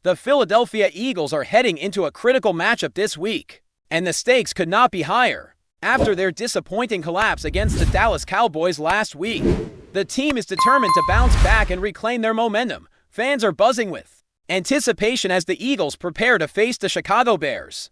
The Philadelphia Eagles are heading into a critical matchup this week, and the stakes could not be higher. After their disappointing collapse against the Dallas Cowboys last week, the team is determined to bounce back and reclaim their momentum. Fans are buzzing with anticipation as the Eagles prepare to face the Chicago Bears,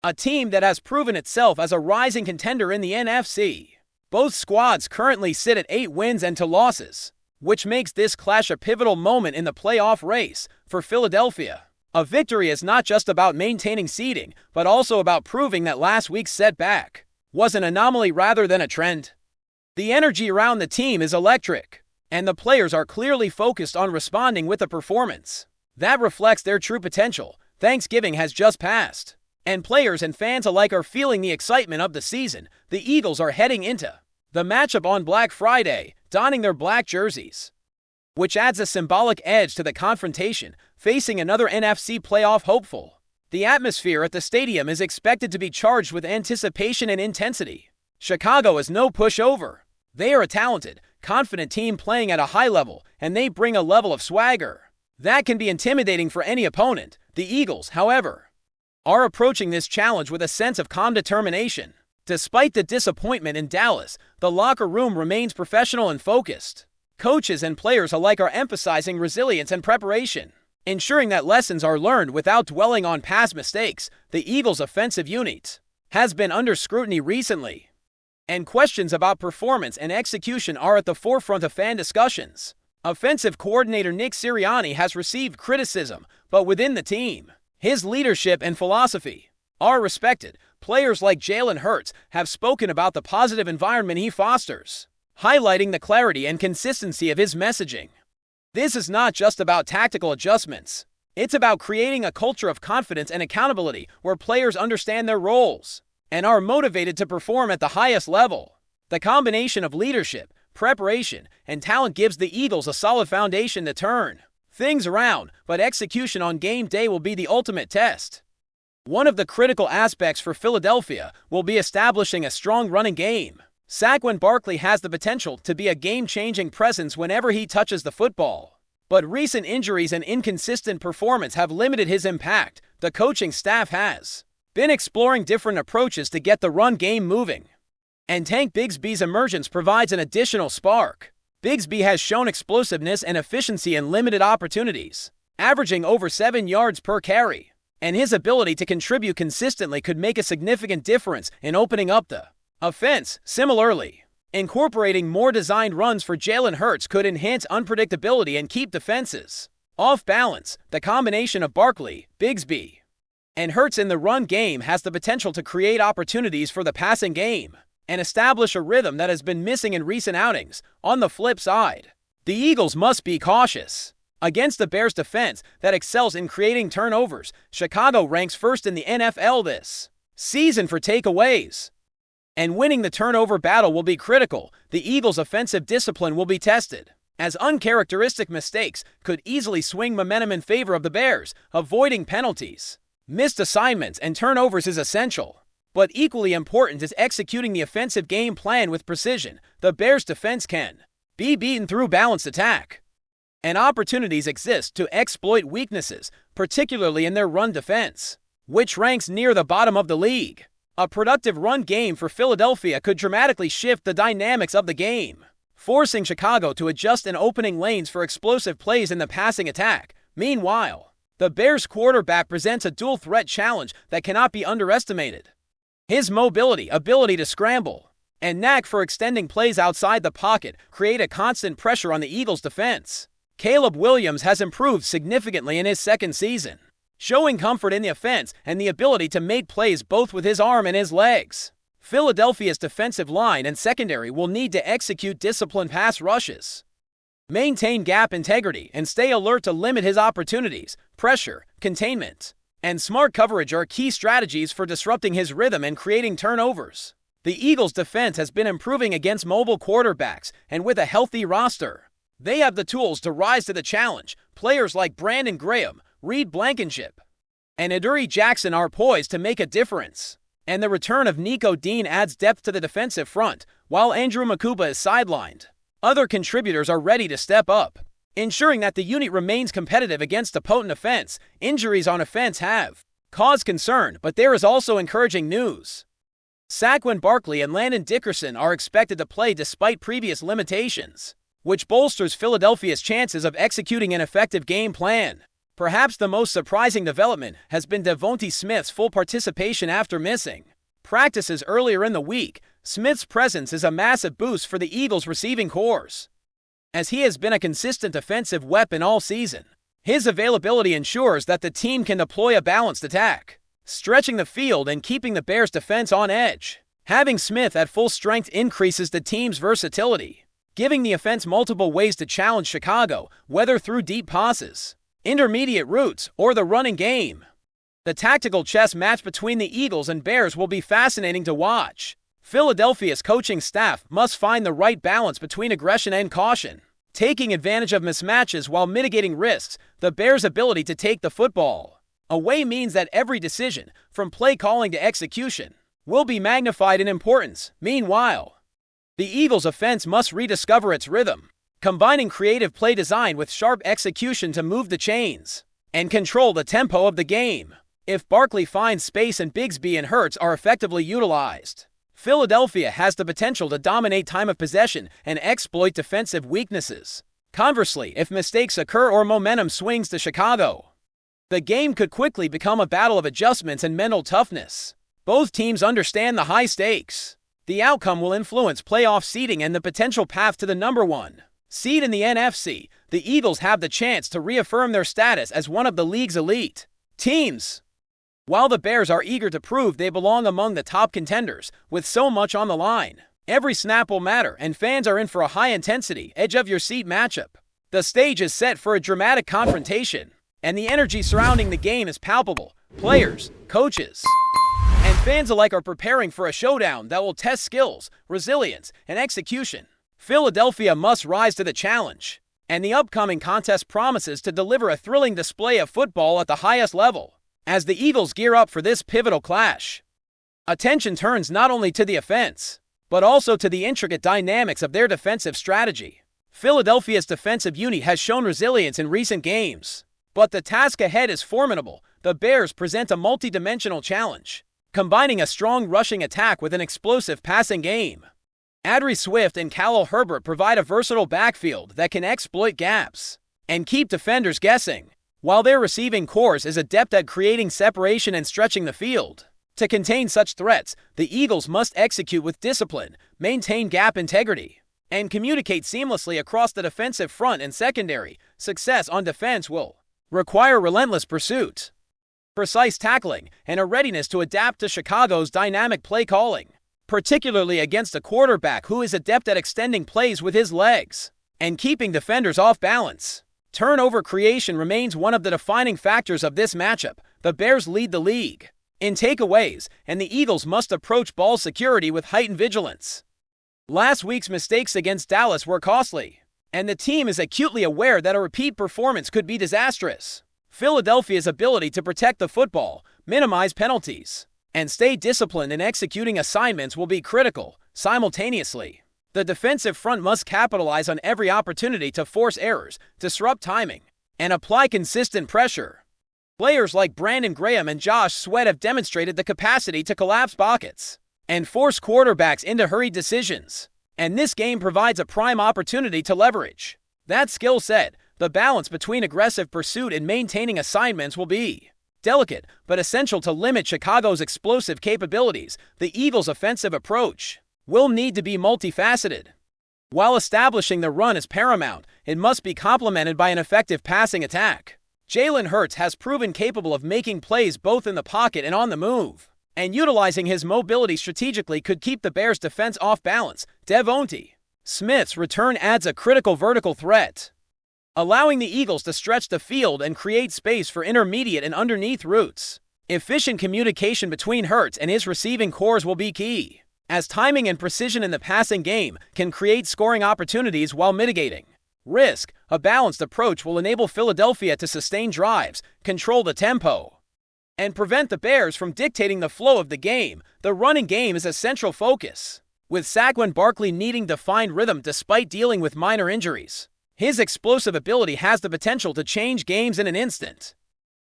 a team that has proven itself as a rising contender in the NFC. Both squads currently sit at 8 wins and 2 losses, which makes this clash a pivotal moment in the playoff race for Philadelphia. A victory is not just about maintaining seeding, but also about proving that last week's setback was an anomaly rather than a trend. The energy around the team is electric, and the players are clearly focused on responding with a performance that reflects their true potential. Thanksgiving has just passed, and players and fans alike are feeling the excitement of the season. The Eagles are heading into the matchup on Black Friday, donning their black jerseys, which adds a symbolic edge to the confrontation, facing another NFC playoff hopeful. The atmosphere at the stadium is expected to be charged with anticipation and intensity. Chicago is no pushover. They are a talented, confident team playing at a high level, and they bring a level of swagger that can be intimidating for any opponent. The Eagles, however, are approaching this challenge with a sense of calm determination. Despite the disappointment in Dallas, the locker room remains professional and focused. Coaches and players alike are emphasizing resilience and preparation, ensuring that lessons are learned without dwelling on past mistakes. The Eagles' offensive unit has been under scrutiny recently, and questions about performance and execution are at the forefront of fan discussions. Offensive coordinator Nick Sirianni has received criticism, but within the team, his leadership and philosophy are respected. Players like Jalen Hurts have spoken about the positive environment he fosters, highlighting the clarity and consistency of his messaging. This is not just about tactical adjustments. It's about creating a culture of confidence and accountability where players understand their roles and are motivated to perform at the highest level. The combination of leadership, preparation, and talent gives the Eagles a solid foundation to turn things around, but execution on game day will be the ultimate test. One of the critical aspects for Philadelphia will be establishing a strong running game. Saquon Barkley has the potential to be a game-changing presence whenever he touches the football, but recent injuries and inconsistent performance have limited his impact. The coaching staff has been exploring different approaches to get the run game moving, and Tank Bigsby's emergence provides an additional spark. Bigsby has shown explosiveness and efficiency in limited opportunities, averaging over 7 yards per carry, and his ability to contribute consistently could make a significant difference in opening up the offense. Similarly, incorporating more designed runs for Jalen Hurts could enhance unpredictability and keep defenses off balance. The combination of Barkley, Bigsby, and Hurts in the run game has the potential to create opportunities for the passing game and establish a rhythm that has been missing in recent outings. On the flip side, the Eagles must be cautious against the Bears' defense that excels in creating turnovers. Chicago ranks first in the NFL this season for takeaways, and winning the turnover battle will be critical. The Eagles' offensive discipline will be tested, as uncharacteristic mistakes could easily swing momentum in favor of the Bears. Avoiding penalties, missed assignments, and turnovers is essential, but equally important is executing the offensive game plan with precision. The Bears' defense can be beaten through balanced attack, and opportunities exist to exploit weaknesses, particularly in their run defense, which ranks near the bottom of the league. A productive run game for Philadelphia could dramatically shift the dynamics of the game, forcing Chicago to adjust in opening lanes for explosive plays in the passing attack. Meanwhile, the Bears' quarterback presents a dual-threat challenge that cannot be underestimated. His mobility, ability to scramble, and knack for extending plays outside the pocket create a constant pressure on the Eagles' defense. Caleb Williams has improved significantly in his second season, showing comfort in the offense and the ability to make plays both with his arm and his legs. Philadelphia's defensive line and secondary will need to execute disciplined pass rushes, maintain gap integrity, and stay alert to limit his opportunities. Pressure, containment, and smart coverage are key strategies for disrupting his rhythm and creating turnovers. The Eagles' defense has been improving against mobile quarterbacks, and with a healthy roster, they have the tools to rise to the challenge. Players like Brandon Graham, Reed Blankenship, and Adoree Jackson are poised to make a difference, and the return of Nico Dean adds depth to the defensive front. While Andrew Makuba is sidelined, other contributors are ready to step up. ensuring that the unit remains competitive against a potent offense. Injuries on offense have caused concern, but there is also encouraging news. Saquon Barkley and Landon Dickerson are expected to play despite previous limitations, which bolsters Philadelphia's chances of executing an effective game plan. Perhaps the most surprising development has been Devontae Smith's full participation after missing practices earlier in the week. Smith's presence is a massive boost for the Eagles' receiving corps, as he has been a consistent offensive weapon all season. His availability ensures that the team can deploy a balanced attack, stretching the field and keeping the Bears' defense on edge. Having Smith at full strength increases the team's versatility, giving the offense multiple ways to challenge Chicago, whether through deep passes, intermediate routes, or the running game. The tactical chess match between the Eagles and Bears will be fascinating to watch. Philadelphia's coaching staff must find the right balance between aggression and caution, taking advantage of mismatches while mitigating risks. The Bears' ability to take the football away means that every decision, from play calling to execution, will be magnified in importance. Meanwhile, the Eagles' offense must rediscover its rhythm, combining creative play design with sharp execution to move the chains and control the tempo of the game. If Barkley finds space and Bigsby and Hurts are effectively utilized, Philadelphia has the potential to dominate time of possession and exploit defensive weaknesses. Conversely, if mistakes occur or momentum swings to Chicago, the game could quickly become a battle of adjustments and mental toughness. Both teams understand the high stakes. The outcome will influence playoff seeding and the potential path to the number 1 seed in the NFC. The Eagles have the chance to reaffirm their status as one of the league's elite teams, while the Bears are eager to prove they belong among the top contenders. With so much on the line, every snap will matter, and fans are in for a high-intensity, edge-of-your-seat matchup. The stage is set for a dramatic confrontation, and the energy surrounding the game is palpable. Players, coaches, and fans alike are preparing for a showdown that will test skills, resilience, and execution. Philadelphia must rise to the challenge, and the upcoming contest promises to deliver a thrilling display of football at the highest level. As the Eagles gear up for this pivotal clash, attention turns not only to the offense, but also to the intricate dynamics of their defensive strategy. Philadelphia's defensive unit has shown resilience in recent games, but the task ahead is formidable. The Bears present a multi-dimensional challenge, combining a strong rushing attack with an explosive passing game. Adree Swift and Khalil Herbert provide a versatile backfield that can exploit gaps and keep defenders guessing, while their receiving corps is adept at creating separation and stretching the field. To contain such threats, the Eagles must execute with discipline, maintain gap integrity, and communicate seamlessly across the defensive front and secondary. Success on defense will require relentless pursuit, precise tackling, and a readiness to adapt to Chicago's dynamic play calling, particularly against a quarterback who is adept at extending plays with his legs and keeping defenders off balance. Turnover creation remains one of the defining factors of this matchup. The Bears lead the league in takeaways, and the Eagles must approach ball security with heightened vigilance. Last week's mistakes against Dallas were costly, and the team is acutely aware that a repeat performance could be disastrous. Philadelphia's ability to protect the football, minimize penalties, and stay disciplined in executing assignments will be critical. Simultaneously, the defensive front must capitalize on every opportunity to force errors, disrupt timing, and apply consistent pressure. Players like Brandon Graham and Josh Sweat have demonstrated the capacity to collapse pockets and force quarterbacks into hurried decisions, and this game provides a prime opportunity to leverage that skill set. The balance between aggressive pursuit and maintaining assignments will be delicate but essential to limit Chicago's explosive capabilities. The Eagles' offensive approach will need to be multifaceted. While establishing the run is paramount, it must be complemented by an effective passing attack. Jalen Hurts has proven capable of making plays both in the pocket and on the move, and utilizing his mobility strategically could keep the Bears' defense off balance. Devontae Smith's return adds a critical vertical threat, allowing the Eagles to stretch the field and create space for intermediate and underneath routes. Efficient communication between Hurts and his receiving corps will be key, as timing and precision in the passing game can create scoring opportunities while mitigating risk. A balanced approach will enable Philadelphia to sustain drives, control the tempo, and prevent the Bears from dictating the flow of the game. The running game is a central focus, with Saquon Barkley needing to find rhythm despite dealing with minor injuries. His explosive ability has the potential to change games in an instant.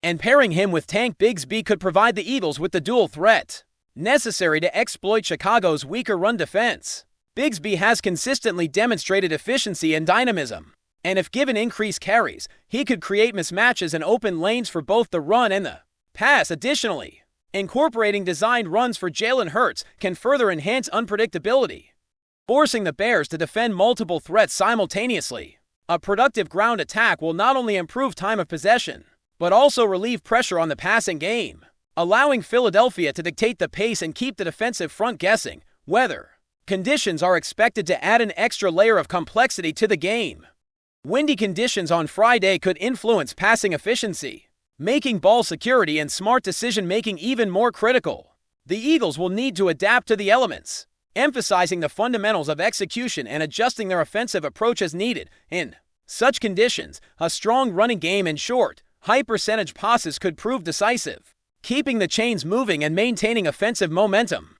And pairing him with Tank Bigsby could provide the Eagles with the dual threat necessary to exploit Chicago's weaker run defense. Bigsby has consistently demonstrated efficiency and dynamism, and if given increased carries, he could create mismatches and open lanes for both the run and the pass. Additionally, incorporating designed runs for Jalen Hurts can further enhance unpredictability, forcing the Bears to defend multiple threats simultaneously. A productive ground attack will not only improve time of possession, but also relieve pressure on the passing game, allowing Philadelphia to dictate the pace and keep the defensive front guessing. Weather conditions are expected to add an extra layer of complexity to the game. Windy conditions on Friday could influence passing efficiency, making ball security and smart decision-making even more critical. The Eagles will need to adapt to the elements, emphasizing the fundamentals of execution and adjusting their offensive approach as needed. In such conditions, a strong running game and short, high-percentage passes could prove decisive, keeping the chains moving and maintaining offensive momentum.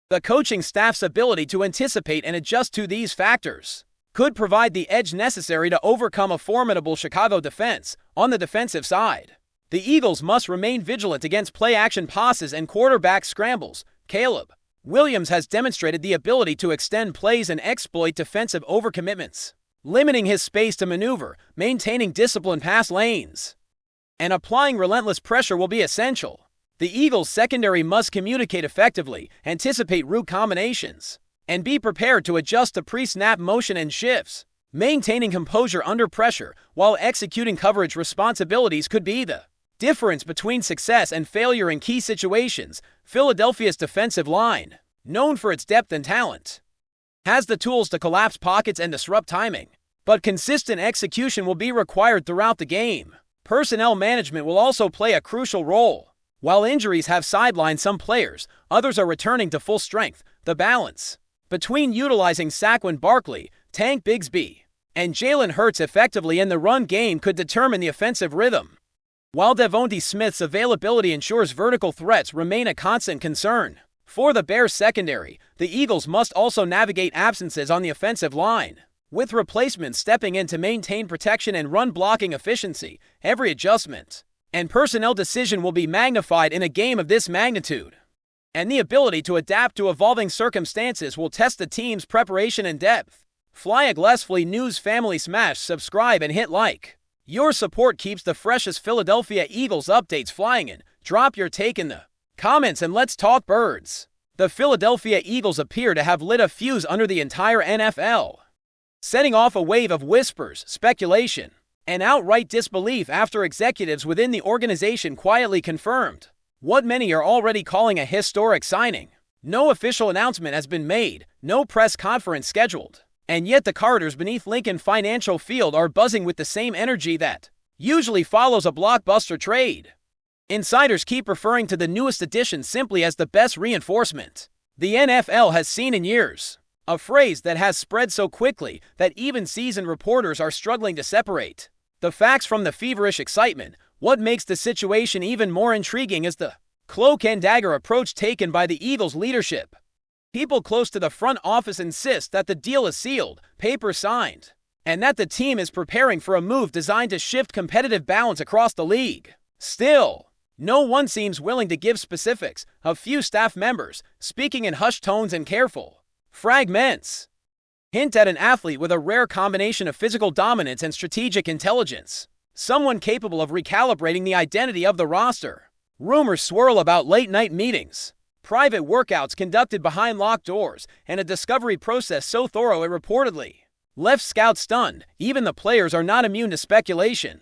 The coaching staff's ability to anticipate and adjust to these factors could provide the edge necessary to overcome a formidable Chicago defense. On the defensive side, the Eagles must remain vigilant against play-action passes and quarterback scrambles. Caleb Williams has demonstrated the ability to extend plays and exploit defensive overcommitments, limiting his space to maneuver, maintaining disciplined pass lanes, and applying relentless pressure will be essential. The Eagles' secondary must communicate effectively, anticipate route combinations, and be prepared to adjust to pre-snap motion and shifts. Maintaining composure under pressure while executing coverage responsibilities could be the difference between success and failure in key situations. Philadelphia's defensive line, known for its depth and talent, has the tools to collapse pockets and disrupt timing, but consistent execution will be required throughout the game. Personnel management will also play a crucial role. While injuries have sidelined some players, others are returning to full strength. The balance between utilizing Saquon Barkley, Tank Bigsby, and Jalen Hurts effectively in the run game could determine the offensive rhythm. While Devontae Smith's availability ensures vertical threats remain a constant concern for the Bears secondary, the Eagles must also navigate absences on the offensive line, with replacements stepping in to maintain protection and run blocking efficiency. Every adjustment and personnel decision will be magnified in a game of this magnitude, and the ability to adapt to evolving circumstances will test the team's preparation and depth. FlyEaglesFly News family, smash subscribe and hit like. Your support keeps the freshest Philadelphia Eagles updates flying in. Drop your take in the comments and let's talk birds. The Philadelphia Eagles appear to have lit a fuse under the entire NFL, setting off a wave of whispers, speculation, and outright disbelief after executives within the organization quietly confirmed what many are already calling a historic signing. No official announcement has been made, no press conference scheduled, and yet the Carters beneath Lincoln Financial Field are buzzing with the same energy that usually follows a blockbuster trade. Insiders keep referring to the newest addition simply as the best reinforcement the NFL has seen in years, a phrase that has spread so quickly that even seasoned reporters are struggling to separate the facts from the feverish excitement. What makes the situation even more intriguing is the cloak and dagger approach taken by the Eagles leadership. People close to the front office insist that the deal is sealed, paper signed, and that the team is preparing for a move designed to shift competitive balance across the league. Still, no one seems willing to give specifics. A few staff members, speaking in hushed tones and careful fragments, hint at an athlete with a rare combination of physical dominance and strategic intelligence, someone capable of recalibrating the identity of the roster. Rumors swirl about late-night meetings, private workouts conducted behind locked doors, and a discovery process so thorough it reportedly left scouts stunned. Even the players are not immune to speculation.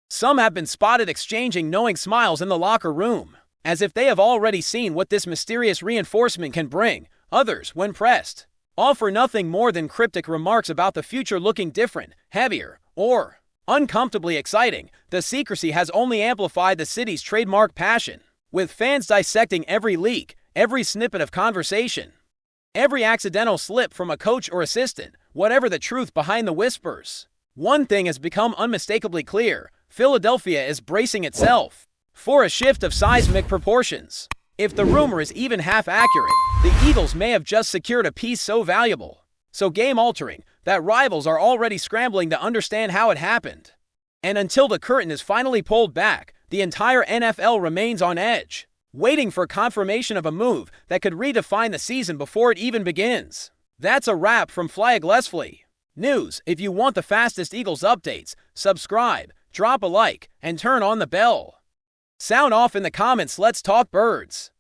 Some have been spotted exchanging knowing smiles in the locker room, as if they have already seen what this mysterious reinforcement can bring. Others, when pressed, offer nothing more than cryptic remarks about the future looking different, heavier, or uncomfortably exciting. The secrecy has only amplified the city's trademark passion, with fans dissecting every leak, every snippet of conversation, every accidental slip from a coach or assistant. Whatever the truth behind the whispers, one thing has become unmistakably clear: Philadelphia is bracing itself for a shift of seismic proportions. If the rumor is even half accurate, the Eagles may have just secured a piece so valuable, so game-altering, that rivals are already scrambling to understand how it happened. And until the curtain is finally pulled back, the entire NFL remains on edge, waiting for confirmation of a move that could redefine the season before it even begins. That's a wrap from FlyEaglesFly News. If you want the fastest Eagles updates, subscribe, drop a like, and turn on the bell. Sound off in the comments. Let's talk birds.